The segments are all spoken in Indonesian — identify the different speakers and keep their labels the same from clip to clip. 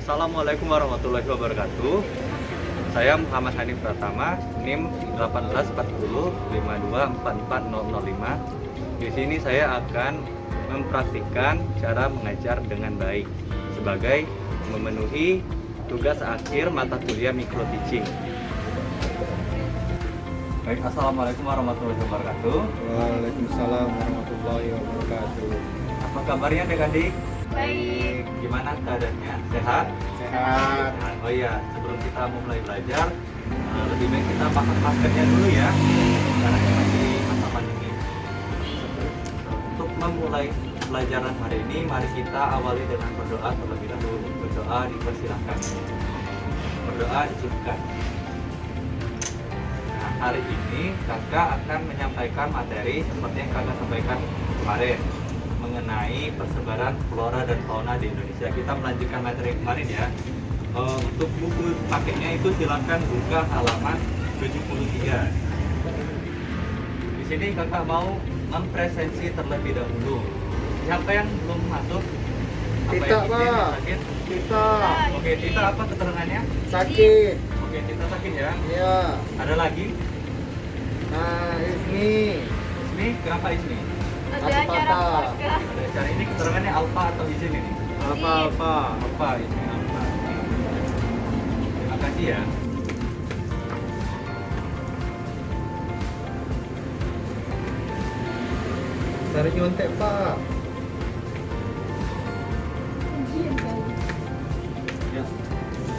Speaker 1: Assalamualaikum warahmatullahi wabarakatuh. Saya Muhammad Hanif Pratama, NIM 18105244005. Di sini saya akan mempraktikkan cara mengajar dengan baik sebagai memenuhi tugas akhir mata kuliah micro teaching. Baik, assalamualaikum warahmatullahi wabarakatuh.
Speaker 2: Waalaikumsalam warahmatullahi wabarakatuh.
Speaker 1: Apa kabarnya adik-adik?
Speaker 3: Baik.
Speaker 1: Gimana keadaannya? Sehat?
Speaker 2: Sehat.
Speaker 1: Oh iya, sebelum kita mulai belajar, lebih baik kita pakai maskernya dulu ya, karena ini masih masa pandemi. Untuk memulai pelajaran hari ini, mari kita awali dengan berdoa terlebih dahulu. Berdoa dipersilahkan. Berdoa diizinkan. Nah, hari ini kakak akan menyampaikan materi seperti yang kakak sampaikan kemarin mengenai persebaran flora dan fauna di Indonesia. Kita melanjutkan materi kemarin ya. Untuk buku paketnya itu silakan buka halaman 73. Di sini kakak mau mempresensi terlebih dahulu. Siapa yang belum masuk?
Speaker 2: Tita,
Speaker 1: yang izin,
Speaker 2: Pak.
Speaker 1: yang sakit?
Speaker 2: Kita
Speaker 1: Oke, Tita apa keterangannya?
Speaker 2: sakit.
Speaker 1: Oke, Tita sakit ya.
Speaker 2: Ya.
Speaker 1: Ada lagi?
Speaker 2: Nah, ini
Speaker 1: Ismi, kenapa Ismi?
Speaker 3: Ada
Speaker 2: Masuk
Speaker 3: acara
Speaker 2: patah.
Speaker 3: keluarga.
Speaker 1: Ada acara ini keterangannya alfa atau izin ini?
Speaker 2: apa-apa.
Speaker 1: Alfa, Ismi alfa. Terima kasih ya.
Speaker 2: Cari nyontek, Pak.
Speaker 1: Ya,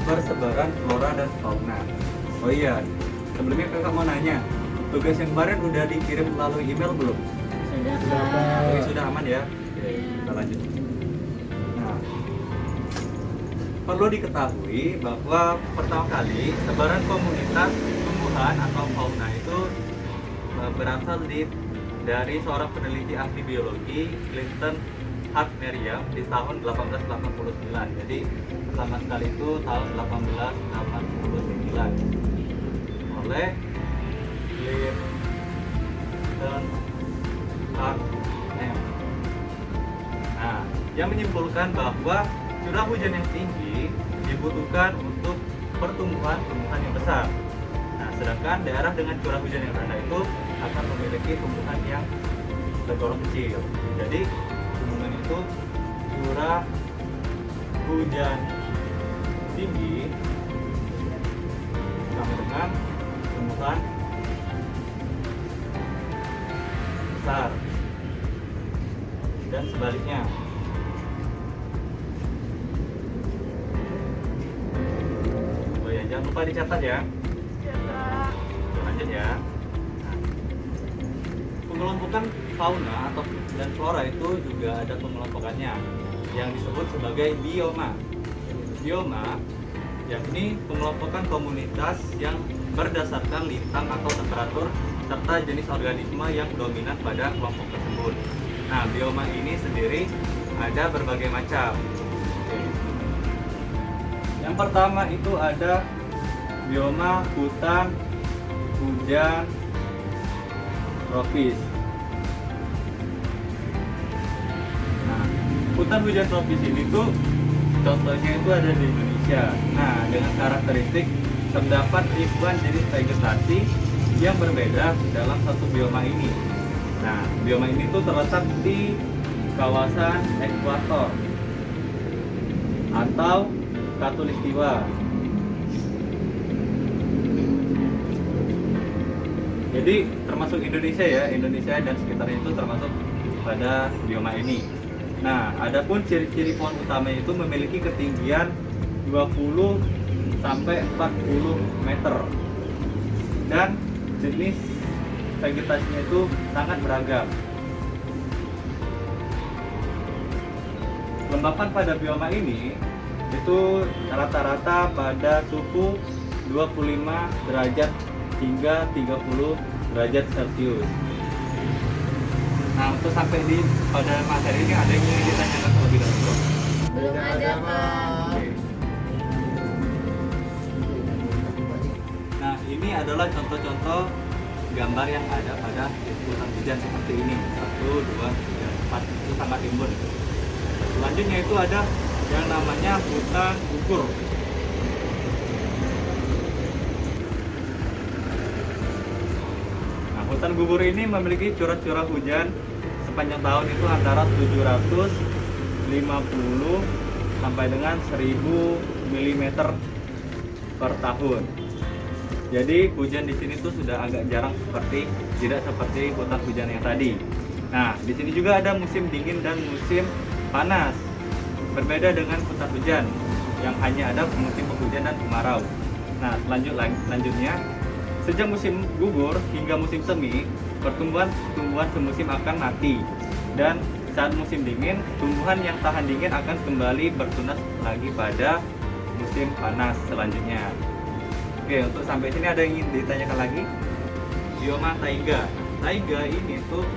Speaker 1: persebaran flora dan fauna. Oh iya, sebelumnya kakak mau nanya, tugas yang kemarin udah dikirim melalui email belum?
Speaker 3: Sudah,
Speaker 2: Sudah,
Speaker 3: Kak.
Speaker 2: Pak.
Speaker 1: Oke, sudah aman ya? Oke, kita lanjut. Nah, perlu diketahui bahwa pertama kali sebaran komunitas tumbuhan atau fauna itu berasal dari seorang peneliti ahli biologi, Clinton Hart Merriam, di tahun 1889. Jadi pertama sekali itu tahun 1889 oleh Clinton Hart Merriam. Nah, yang menyimpulkan bahwa curah hujan yang tinggi dibutuhkan untuk pertumbuhan yang besar. Nah, sedangkan daerah dengan curah hujan yang rendah itu akan memiliki tumbuhan yang tergolong kecil. Jadi, tumbuhan itu curah hujan tinggi sama dengan tumbuhan besar dan sebaliknya. Oh ya, jangan lupa dicatat ya.
Speaker 3: Kak.
Speaker 1: Lanjut ya. Nah, pengelompokan fauna atau dan flora itu juga ada pengelompokannya yang disebut sebagai bioma. Bioma yakni pengelompokan komunitas yang berdasarkan lintang atau temperatur serta jenis organisme yang dominan pada kelompok tersebut. Nah, bioma ini sendiri ada berbagai macam. Oke. Yang pertama itu ada bioma hutan, hujan, tropis. Nah, hutan hujan tropis ini tuh contohnya itu ada di Indonesia. Nah, dengan karakteristik terdapat ribuan jenis vegetasi yang berbeda dalam satu bioma ini. Nah, bioma ini tuh terletak di kawasan ekuator atau khatulistiwa. Jadi termasuk Indonesia ya, Indonesia dan sekitarnya itu termasuk pada bioma ini. Nah, adapun ciri-ciri pohon utama itu memiliki ketinggian 20 sampai 40 meter dan jenis vegetasinya itu sangat beragam. Kelembapan pada bioma ini itu rata-rata pada suhu 25 derajat hingga 30 derajat Celcius. Nah, untuk sampai di pada materi ini ada yang ingin ditanyakan terlebih dahulu?
Speaker 3: Belum ada, Pak.
Speaker 1: Oke. Nah, ini adalah contoh-contoh gambar yang ada pada hutan hujan seperti ini. 1, 2, 3, 4 itu sangat timbul. Selanjutnya itu ada yang namanya hutan gugur. Nah, hutan gugur ini memiliki curah hujan sepanjang tahun itu antara 750 sampai dengan 1000 mm per tahun. Jadi hujan di sini tuh sudah agak jarang, tidak seperti hutan hujan yang tadi. Nah, di sini juga ada musim dingin dan musim panas. Berbeda dengan hutan hujan yang hanya ada musim penghujan dan kemarau. Nah, selanjutnya sejak musim gugur hingga musim semi, pertumbuhan semusim akan mati. Dan saat musim dingin, tumbuhan yang tahan dingin akan kembali bertunas lagi pada musim panas selanjutnya. Oke, untuk sampai sini ada yang ingin ditanyakan lagi? Bioma taiga. Taiga ini tuh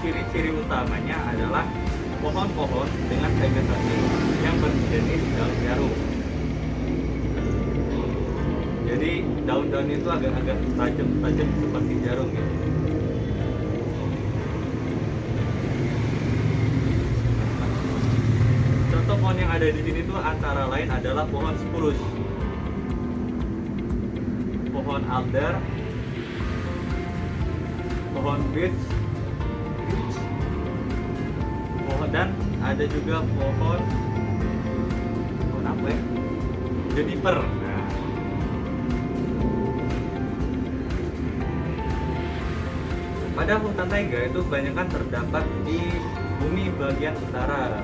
Speaker 1: ciri-ciri utamanya adalah pohon-pohon dengan vegetasi yang berjenis daun jarum. Jadi daun-daun itu agak-agak tajam seperti jarum gitu. Contoh pohon yang ada di sini tuh antara lain adalah pohon spruce, pohon alder, pohon beech, dan ada juga pohon apa ya? Juniper. Nah, pada hutan taiga itu kebanyakan terdapat di bumi bagian utara,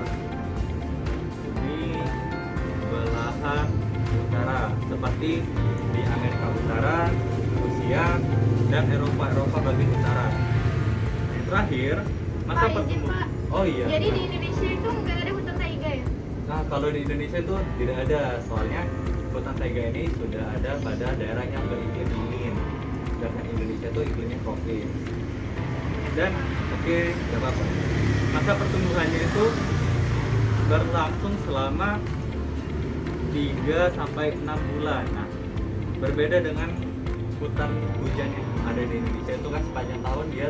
Speaker 1: bumi belahan utara, seperti di Amerika Utara, Rusia, dan Eropa bagian utara. Yang terakhir, masa
Speaker 3: Pak, izin,
Speaker 1: pertumbuhan.
Speaker 3: Pak.
Speaker 1: Oh iya.
Speaker 3: Jadi di Indonesia itu nggak ada hutan taiga ya?
Speaker 1: Nah, kalau di Indonesia itu tidak ada, soalnya hutan taiga ini sudah ada pada daerah yang beriklim dingin. Sedangkan Indonesia itu iklimnya tropis. Dan oke, tidak apa-apa. Masa pertumbuhannya itu berlangsung selama 3 sampai 6 bulan. Nah, berbeda dengan hutan hujan yang ada di Indonesia itu kan sepanjang tahun dia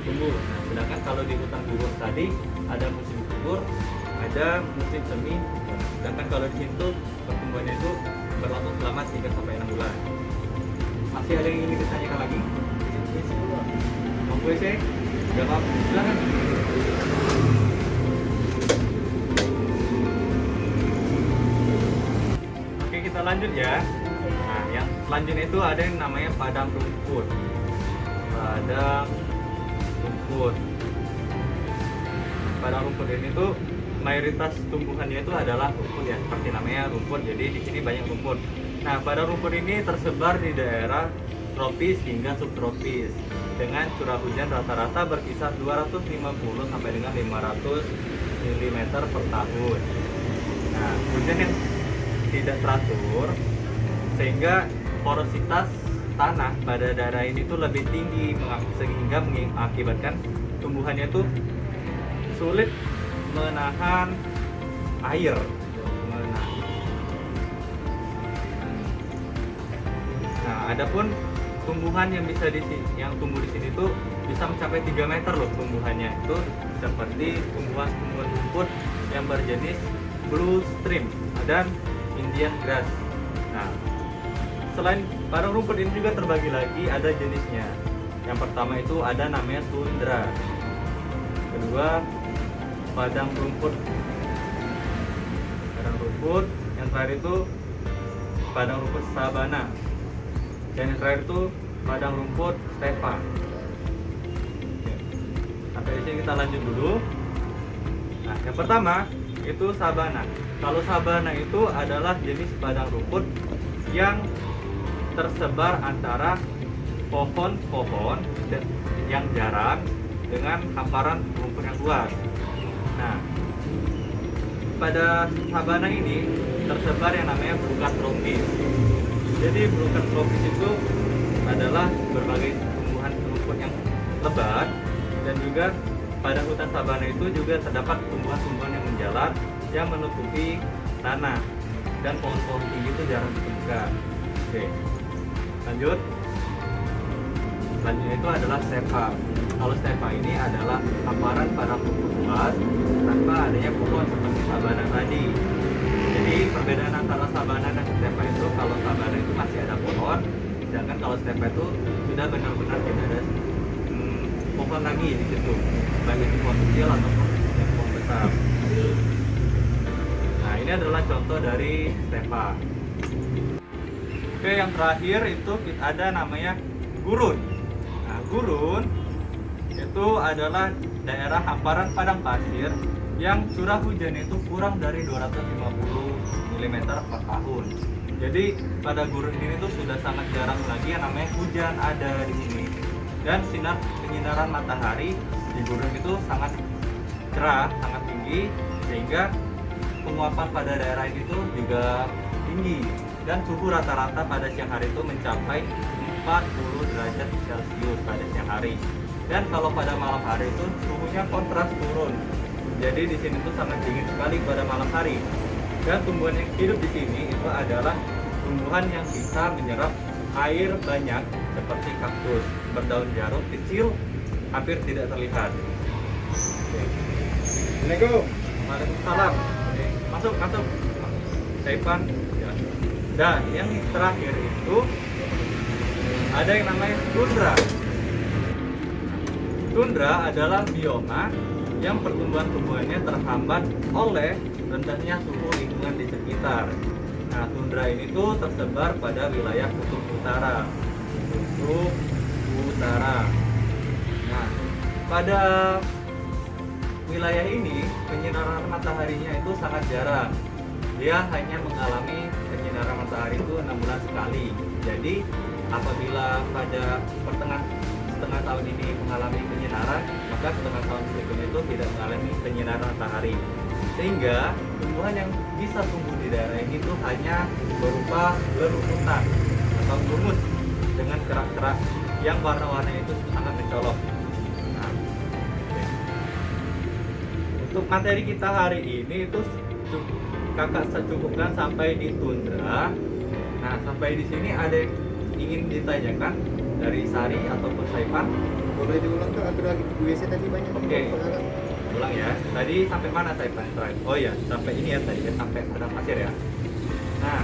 Speaker 1: tumbuh. Nah, sedangkan kalau di hutan gugur tadi ada musim gugur, ada musim semi. Sedangkan kalau di situ pertumbuhannya itu berlangsung selama 3 sampai 6 bulan. Masih ada yang ingin ditanyakan lagi? Monggo sih, jawab. Silakan. Oke, kita lanjut ya. Nah, yang selanjutnya itu ada yang namanya padang rumput. Padang rumput. Padang rumput ini tuh mayoritas tumbuhannya itu adalah rumput ya, seperti namanya rumput. Jadi di sini banyak rumput. Nah, padang rumput ini tersebar di daerah tropis hingga subtropis dengan curah hujan rata-rata berkisar 250 sampai dengan 500 mm per tahun. Nah, hujan yang tidak teratur sehingga porositas tanah pada daerah ini tuh lebih tinggi sehingga mengakibatkan tumbuhannya tuh sulit menahan air. Nah, adapun tumbuhan yang tumbuh di sini tuh bisa mencapai 3 meter loh tumbuhannya, itu seperti tumbuhan rumput yang berjenis blue stream dan Indian grass. Nah, selain padang rumput ini juga terbagi lagi, ada jenisnya. Yang pertama itu ada namanya tundra. Kedua, padang rumput. Yang terakhir itu padang rumput sabana. Dan yang terakhir itu padang rumput stepa. Sampai di sini kita lanjut dulu. Nah, yang pertama itu sabana. Kalau sabana itu adalah jenis padang rumput yang tersebar antara pohon-pohon yang jarang dengan hamparan rumput yang luas. Nah, pada sabana ini tersebar yang namanya berukat tropis. Jadi berukat tropis itu adalah berbagai tumbuhan rumput yang lebat, dan juga pada hutan sabana itu juga terdapat tumbuhan-tumbuhan yang menjalar yang menutupi tanah, dan pohon-pohon tinggi itu jarang ditemukan. Oke, lanjut. Selanjutnya itu adalah stepa. Kalau stepa ini adalah hamparan padang rumput luas tanpa adanya pohon seperti sabana tadi. Jadi perbedaan antara sabana dan stepa itu, kalau sabana itu masih ada pohon, sedangkan kalau stepa itu sudah benar-benar tidak ada pohon lagi di situ, baik itu pohon kecil ataupun pohon besar. Nah, ini adalah contoh dari stepa. Oke, yang terakhir itu ada namanya gurun. Nah, gurun itu adalah daerah hamparan padang pasir yang curah hujan itu kurang dari 250 mm per tahun. Jadi pada gurun ini tuh sudah sangat jarang lagi yang namanya hujan ada di sini. Dan penyinaran matahari di gurun itu sangat cerah, sangat tinggi, sehingga penguapan pada daerah ini tuh juga tinggi. Dan suhu rata-rata pada siang hari itu mencapai 40 derajat Celcius pada siang hari. Dan kalau pada malam hari itu suhunya kontras turun. Jadi di sini tuh sangat dingin sekali pada malam hari. Dan tumbuhan yang hidup di sini itu adalah tumbuhan yang bisa menyerap air banyak seperti kaktus, berdaun jarum kecil, hampir tidak terlihat. Oke.
Speaker 2: Assalamualaikum.
Speaker 1: Waalaikumsalam. Oke. Masuk. Saipan. Ya. Dan yang terakhir itu ada yang namanya tundra. Tundra adalah bioma yang pertumbuhan-tumbuhannya terhambat oleh rendahnya suhu lingkungan di sekitar. Nah, tundra ini tuh tersebar pada wilayah kutub utara. Nah, pada wilayah ini penyinaran mataharinya itu sangat jarang. Dia hanya mengalami penyinaran matahari itu 6 bulan sekali. Jadi apabila pada setengah tahun ini mengalami penyinaran, maka setengah tahun berikutnya itu tidak mengalami penyinaran matahari. Sehingga tumbuhan yang bisa tumbuh di daerah ini tuh hanya berupa berumputan atau bungut dengan kerak-kerak yang warna-warnanya itu sangat mencolok. Nah, oke. Untuk materi kita hari ini itu kakak secukupkan sampai di tundra. Nah, sampai di sini ada yang ingin ditanyakan dari Sari ataupun Saipan?
Speaker 2: Boleh diulang tuh, aku lagi di WC tadi banyak.
Speaker 1: Oke. Ulang ya. Tadi sampai mana Saipan? Oh ya, sampai ini ya tadi ya, sampai padang pasir ya. Nah,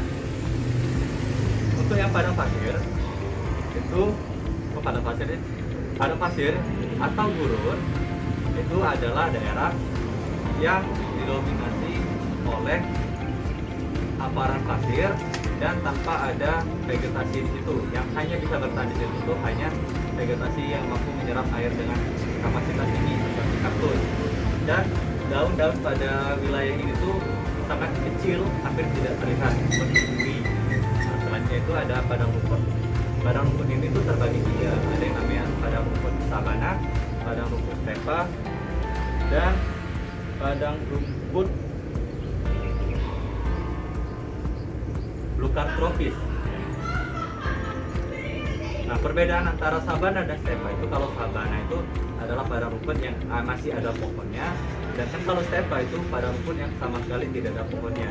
Speaker 1: untuk yang padang pasir itu padang pasir atau gurun itu adalah daerah yang didominasi oleh hamparan pasir dan tanpa ada vegetasi di situ. Yang hanya bisa bertahan di situ tuh hanya vegetasi yang mampu menyerap air dengan kapasitas tinggi seperti kaktus. Dan daun-daun pada wilayah ini tuh sangat kecil, hampir tidak terlihat seperti duri. Nah, selanjutnya itu ada padang rumput. Padang rumput ini tuh terbagi 3. Ada yang namanya padang rumput sabana, padang rumput stepa, dan padang rumput belukar tropis. Nah, perbedaan antara sabana dan stepa itu, kalau sabana itu adalah padang rumput yang masih ada pohonnya, dan kan kalau stepa itu padang rumput yang sama sekali tidak ada pohonnya.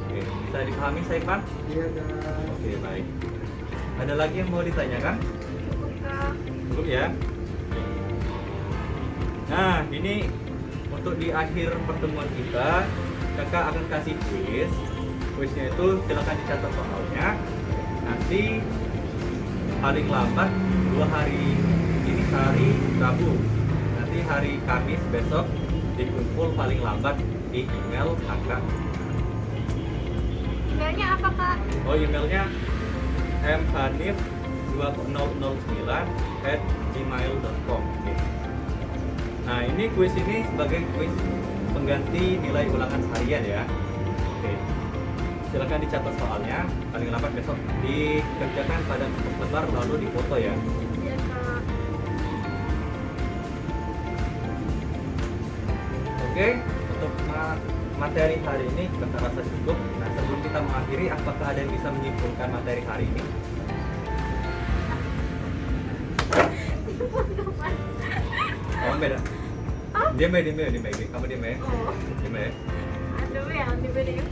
Speaker 1: Oke, bisa dipahami Saipan?
Speaker 2: Iya, guys.
Speaker 1: Oke, baik. Ada lagi yang mau ditanyakan? Cukup ya. Nah, ini untuk di akhir pertemuan kita, kakak akan kasih kuis. Kuisnya itu silakan dicatat soalnya. Nanti paling lambat 2 hari, ini hari Rabu, nanti hari Kamis besok dikumpul paling lambat di email kakak.
Speaker 3: Emailnya apa, Kak?
Speaker 1: Oh, emailnya mhanif2009@gmail.com. Nah, ini kuis ini sebagai kuis pengganti nilai ulangan harian ya. Oke. Silakan dicatat soalnya, paling lambat besok dikerjakan pada kertas lebar lalu difoto ya.
Speaker 3: Iya, Kak.
Speaker 1: Oke, untuk materi hari ini kita rasa cukup. Nah, sebelum kita mengakhiri, apakah ada yang bisa menyimpulkan materi hari ini? Kamu beda. Diam ya. Kamu diam ya.
Speaker 3: Oh,
Speaker 1: Diam ya.
Speaker 3: aduh ya, diberi.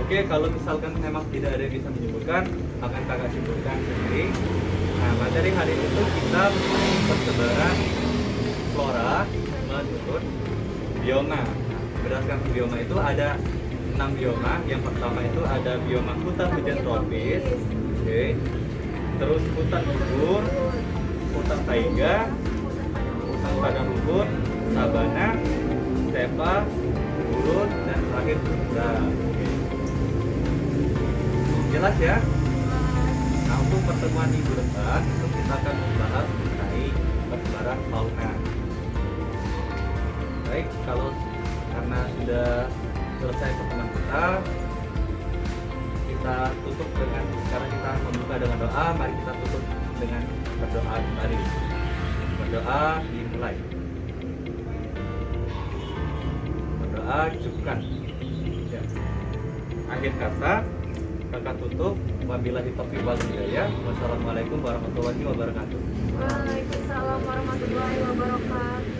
Speaker 1: Oke, kalau misalkan memang tidak ada yang bisa menyimpulkan, akan kakak simpulkan sendiri. Nah, materi hari ini itu kita persebaran flora menurut bioma. Berdasarkan bioma itu ada 6 bioma. Yang pertama itu ada bioma hutan hujan tropis, oke. Terus hutan gugur, hutan taiga, hutan padang rumput, sabana, stepa, gurun, dan terakhir tundra. Oke. Jelas ya? Nah, untuk pertemuan minggu depan itu kita akan membahas mengenai persebaran fauna. Baik, kalau karena sudah selesai pertemuan kita tutup dengan, sekarang kita membuka dengan doa. Mari kita tutup dengan berdoa kembali. Berdoa dimulai. Berdoa cukupkan. Ya. Akhir kata kakak tutup. Wabillahi taufiq wal hidayah. Wassalamualaikum warahmatullahi wabarakatuh.
Speaker 3: Waalaikumsalam warahmatullahi wabarakatuh.